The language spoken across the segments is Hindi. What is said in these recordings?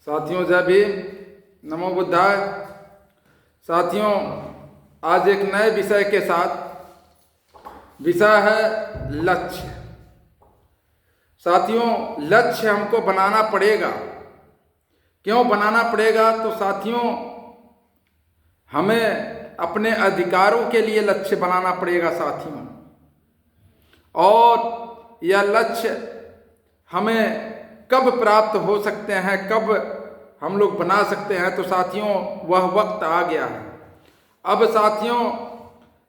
साथियों जय भीम, नमो बुद्धाय। साथियों आज एक नए विषय के साथ, विषय है लक्ष्य। साथियों लक्ष्य हमको बनाना पड़ेगा। क्यों बनाना पड़ेगा? तो साथियों हमें अपने अधिकारों के लिए लक्ष्य बनाना पड़ेगा साथियों। और यह लक्ष्य हमें कब प्राप्त हो सकते हैं, कब हम लोग बना सकते हैं? तो साथियों वह वक्त आ गया है। अब साथियों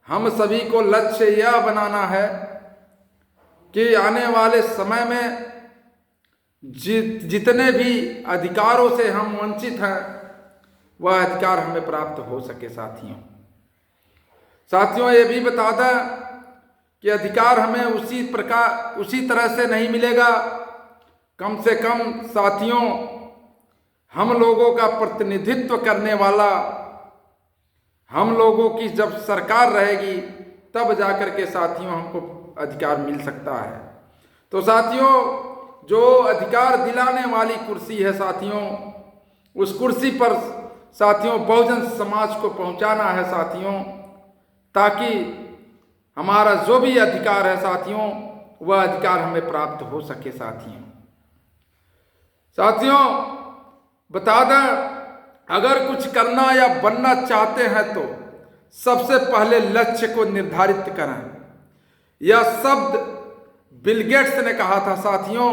हम सभी को लक्ष्य यह बनाना है कि आने वाले समय में जितने भी अधिकारों से हम वंचित हैं वह अधिकार हमें प्राप्त हो सके साथियों ये भी बता दें कि अधिकार हमें उसी तरह से नहीं मिलेगा। कम से कम साथियों हम लोगों का प्रतिनिधित्व करने वाला, हम लोगों की जब सरकार रहेगी तब जाकर के साथियों हमको अधिकार मिल सकता है। तो साथियों जो अधिकार दिलाने वाली कुर्सी है साथियों, उस कुर्सी पर साथियों बहुजन समाज को पहुंचाना है साथियों, ताकि हमारा जो भी अधिकार है साथियों वह अधिकार हमें प्राप्त हो सके साथियों बता दें, अगर कुछ करना या बनना चाहते हैं तो सबसे पहले लक्ष्य को निर्धारित करें। यह शब्द बिल गेट्स ने कहा था साथियों,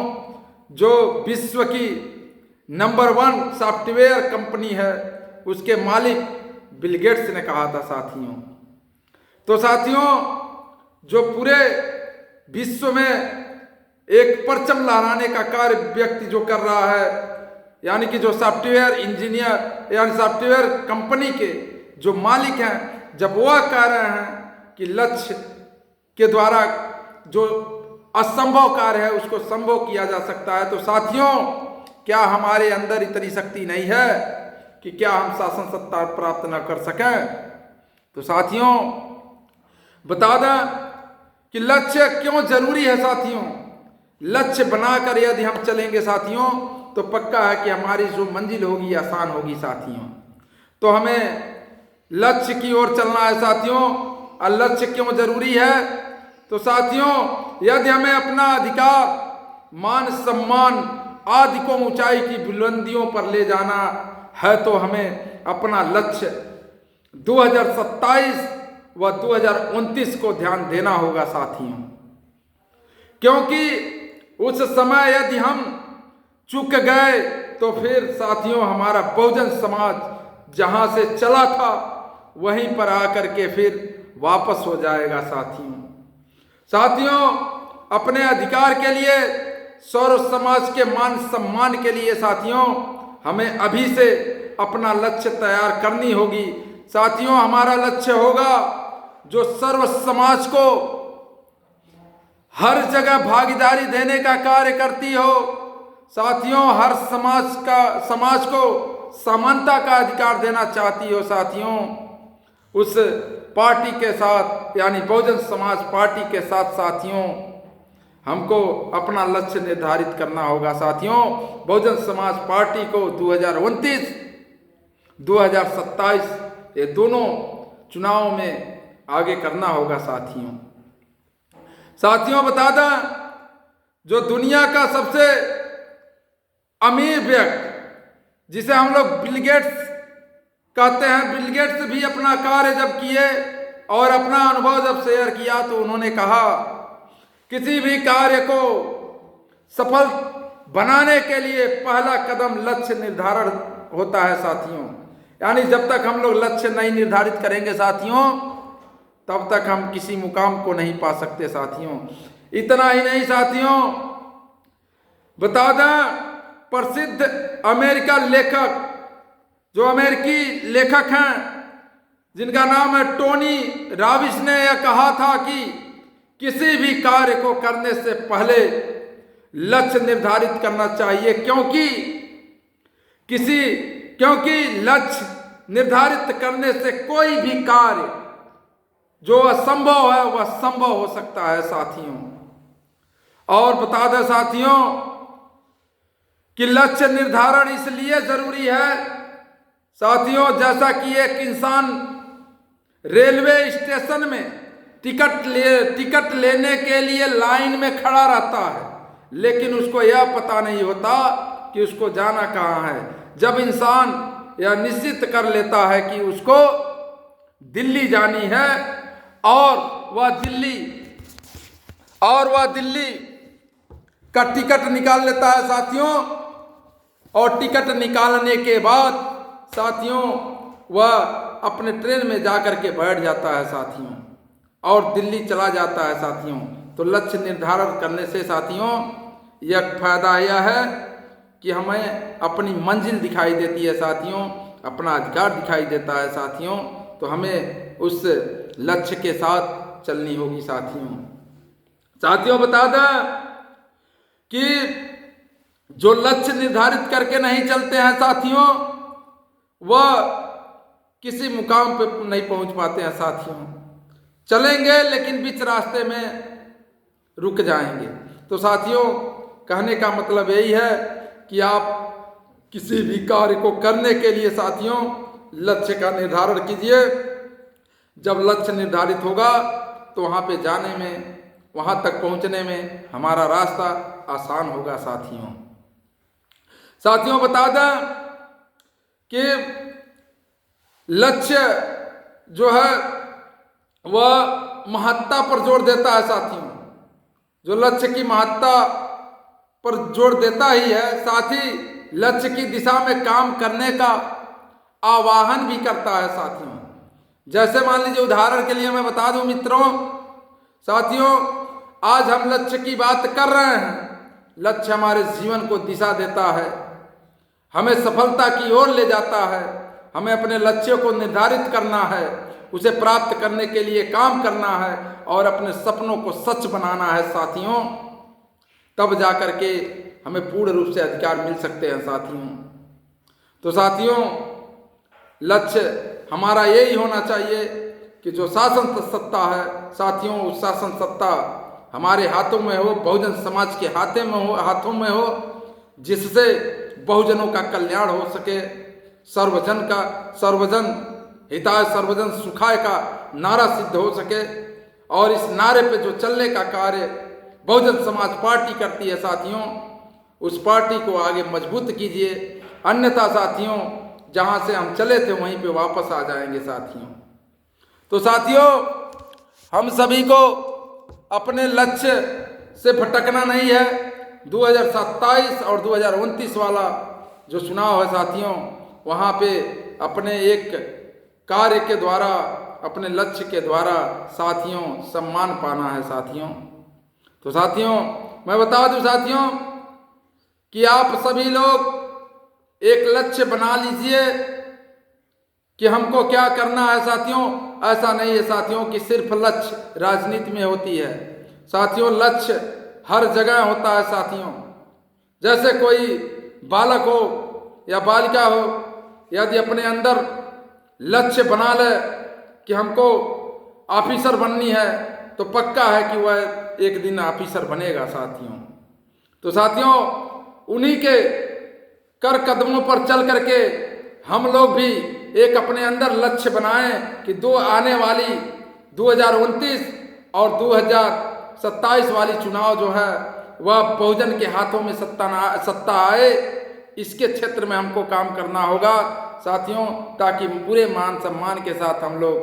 जो विश्व की नंबर 1 सॉफ्टवेयर कंपनी है, उसके मालिक बिल गेट्स ने कहा था साथियों। तो साथियों जो पूरे विश्व में एक परचम लहराने का कार्य व्यक्ति जो कर रहा है, यानी कि जो सॉफ्टवेयर इंजीनियर यानी सॉफ्टवेयर कंपनी के जो मालिक हैं, जब वह कह रहे हैं कि लक्ष्य के द्वारा जो असंभव कार्य है उसको संभव किया जा सकता है, तो साथियों क्या हमारे अंदर इतनी शक्ति नहीं है कि क्या हम शासन सत्ता प्राप्त न कर सकें? तो साथियों बता दें कि लक्ष्य क्यों जरूरी है साथियों। लक्ष्य बनाकर यदि हम चलेंगे साथियों तो पक्का है कि हमारी जो मंजिल होगी आसान होगी साथियों। तो हमें लक्ष्य की ओर चलना है साथियों। और लक्ष्य क्यों जरूरी है? तो साथियों यदि हमें अपना अधिकार, मान सम्मान आदि को ऊंचाई की बुलंदियों पर ले जाना है तो हमें अपना लक्ष्य 2027 व 2029 को ध्यान देना होगा साथियों, क्योंकि उस समय यदि हम चूक गए तो फिर साथियों हमारा बहुजन समाज जहां से चला था वहीं पर आकर के फिर वापस हो जाएगा साथियों अपने अधिकार के लिए, सर्व समाज के मान सम्मान के लिए साथियों हमें अभी से अपना लक्ष्य तैयार करनी होगी साथियों। हमारा लक्ष्य होगा जो सर्व समाज को हर जगह भागीदारी देने का कार्य करती हो साथियों, हर समाज को समानता का अधिकार देना चाहती हो साथियों। उस पार्टी के साथ यानी बहुजन समाज पार्टी के साथ साथियों हमको अपना लक्ष्य निर्धारित करना होगा साथियों। बहुजन समाज पार्टी को 2029, 2027 ये दोनों चुनाव में आगे करना होगा साथियों बता दें, जो दुनिया का सबसे अमीर व्यक्ति जिसे हम लोग बिल गेट्स कहते हैं, बिल गेट्स भी अपना कार्य जब किए और अपना अनुभव जब शेयर किया तो उन्होंने कहा किसी भी कार्य को सफल बनाने के लिए पहला कदम लक्ष्य निर्धारण होता है साथियों। यानी जब तक हम लोग लक्ष्य नहीं निर्धारित करेंगे साथियों तब तक हम किसी मुकाम को नहीं पा सकते साथियों। इतना ही नहीं साथियों बता दें, प्रसिद्ध अमेरिकी लेखक हैं जिनका नाम है टोनी रॉबिन्स ने यह कहा था कि किसी भी कार्य को करने से पहले लक्ष्य निर्धारित करना चाहिए, क्योंकि लक्ष्य निर्धारित करने से कोई भी कार्य जो असंभव है वह संभव हो सकता है साथियों। और बता दें साथियों कि लक्ष्य निर्धारण इसलिए जरूरी है साथियों, जैसा कि एक इंसान रेलवे स्टेशन में टिकट लेने के लिए लाइन में खड़ा रहता है, लेकिन उसको यह पता नहीं होता कि उसको जाना कहाँ है। जब इंसान यह निश्चित कर लेता है कि उसको दिल्ली जानी है और वह दिल्ली का टिकट निकाल लेता है साथियों, और टिकट निकालने के बाद साथियों वह अपने ट्रेन में जाकर के बैठ जाता है साथियों, और दिल्ली चला जाता है साथियों। तो लक्ष्य निर्धारण करने से साथियों यह फायदा यह है कि हमें अपनी मंजिल दिखाई देती है साथियों, अपना अधिकार दिखाई देता है साथियों। तो हमें उस लक्ष्य के साथ चलनी होगी साथियों बता दें कि जो लक्ष्य निर्धारित करके नहीं चलते हैं साथियों, वह किसी मुकाम पे नहीं पहुंच पाते हैं साथियों। चलेंगे लेकिन बीच रास्ते में रुक जाएंगे। तो साथियों कहने का मतलब यही है कि आप किसी भी कार्य को करने के लिए साथियों लक्ष्य का निर्धारण कीजिए। जब लक्ष्य निर्धारित होगा तो वहाँ पे जाने में, वहाँ तक पहुँचने में हमारा रास्ता आसान होगा साथियों बता दें कि लक्ष्य जो है वह महत्ता पर जोर देता है साथियों। जो लक्ष्य की महत्ता पर जोर देता ही है, साथ ही लक्ष्य की दिशा में काम करने का आवाहन भी करता है साथियों। जैसे मान लीजिए उदाहरण के लिए मैं बता दूं मित्रों, साथियों आज हम लक्ष्य की बात कर रहे हैं। लक्ष्य हमारे जीवन को दिशा देता है, हमें सफलता की ओर ले जाता है। हमें अपने लक्ष्यों को निर्धारित करना है, उसे प्राप्त करने के लिए काम करना है और अपने सपनों को सच बनाना है साथियों। तब जाकर के हमें पूर्ण रूप से अधिकार मिल सकते हैं साथियों। तो साथियों लक्ष्य हमारा यही होना चाहिए कि जो शासन सत्ता है साथियों, उस शासन सत्ता हमारे हाथों में हो, बहुजन समाज के हाथों में हो, जिससे बहुजनों का कल्याण हो सके, सर्वजन हिताय सर्वजन सुखाय का नारा सिद्ध हो सके। और इस नारे पे जो चलने का कार्य बहुजन समाज पार्टी करती है साथियों, उस पार्टी को आगे मजबूत कीजिए। अन्यथा साथियों जहाँ से हम चले थे वहीं पे वापस आ जाएंगे साथियों। तो साथियों हम सभी को अपने लक्ष्य से भटकना नहीं है। 2027 और 2029 वाला जो चुनाव है साथियों, वहाँ पे अपने एक कार्य के द्वारा, अपने लक्ष्य के द्वारा साथियों सम्मान पाना है साथियों। तो साथियों मैं बता दूं साथियों कि आप सभी लोग एक लक्ष्य बना लीजिए कि हमको क्या करना है साथियों। ऐसा नहीं है साथियों कि सिर्फ लक्ष्य राजनीति में होती है साथियों, लक्ष्य हर जगह होता है साथियों। जैसे कोई बालक हो या बालिका हो, यदि अपने अंदर लक्ष्य बना ले कि हमको ऑफिसर बननी है, तो पक्का है कि वह एक दिन ऑफिसर बनेगा साथियों। तो साथियों उन्हीं के कर कदमों पर चल करके हम लोग भी एक अपने अंदर लक्ष्य बनाएं कि आने वाली 2029 और 2027 वाली चुनाव जो है वह बहुजन के हाथों में सत्ता आए। इसके क्षेत्र में हमको काम करना होगा साथियों, ताकि पूरे मान सम्मान के साथ हम लोग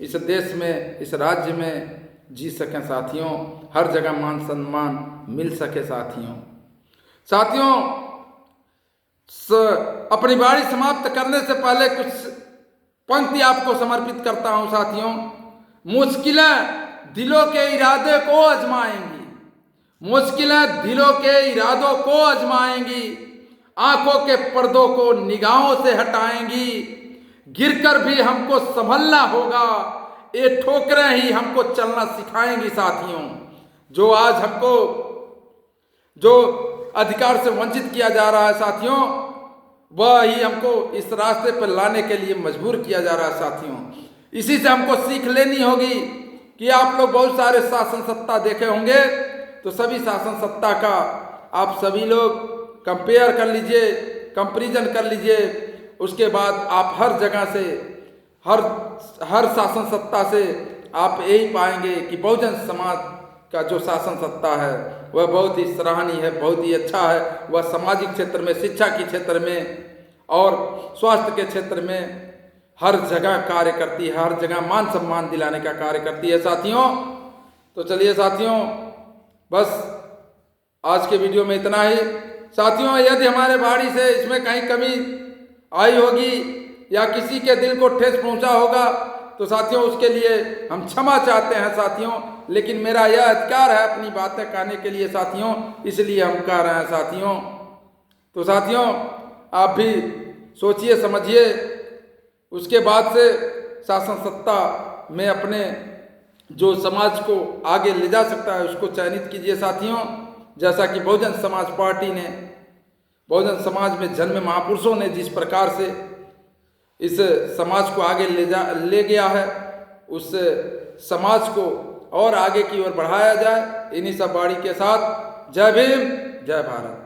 इस देश में, इस राज्य में जी सकें साथियों। हर जगह मान सम्मान मिल सके साथियों। अपनी बारी समाप्त करने से पहले कुछ पंक्ति आपको समर्पित करता हूं साथियों। मुश्किलें दिलों के इरादे को आजमाएंगी, मुश्किलें दिलों के इरादों को आजमाएंगी, आंखों के पर्दों को निगाहों से हटाएंगी। गिरकर भी हमको संभलना होगा, ये ठोकरें ही हमको चलना सिखाएंगी साथियों। जो आज हमको जो अधिकार से वंचित किया जा रहा है साथियों, वह ही हमको इस रास्ते पर लाने के लिए मजबूर किया जा रहा है साथियों। इसी से हमको सीख लेनी होगी कि आप लोग बहुत सारे शासन सत्ता देखे होंगे, तो सभी शासन सत्ता का आप सभी लोग कंपेयर कर लीजिए, कंपैरिजन कर लीजिए, उसके बाद आप हर जगह से, हर शासन सत्ता से आप यही पाएंगे कि बहुजन समाज का जो शासन सत्ता है वह बहुत ही सराहनीय है, बहुत ही अच्छा है। वह सामाजिक क्षेत्र में, शिक्षा के क्षेत्र में और स्वास्थ्य के क्षेत्र में हर जगह कार्य करती है, हर जगह मान सम्मान दिलाने का कार्य करती है साथियों। तो चलिए साथियों, बस आज के वीडियो में इतना ही। साथियों, यदि हमारे वाणी से इसमें कहीं कमी आई होगी या किसी के दिल को ठेस पहुंचा होगा तो साथियों उसके लिए हम क्षमा चाहते हैं साथियों, लेकिन मेरा यह अधिकार है अपनी बातें कहने के लिए साथियों, इसलिए हम कह रहे हैं साथियों। तो साथियों, आप भी सोचिए समझिए, उसके बाद से शासन सत्ता में अपने जो समाज को आगे ले जा सकता है उसको चयनित कीजिए साथियों। जैसा कि बहुजन समाज पार्टी ने, बहुजन समाज में जन्मे महापुरुषों ने जिस प्रकार से इस समाज को आगे ले गया है, उस समाज को और आगे की ओर बढ़ाया जाए। इन्हीं सब वाणी के साथ जय भीम, जय भारत।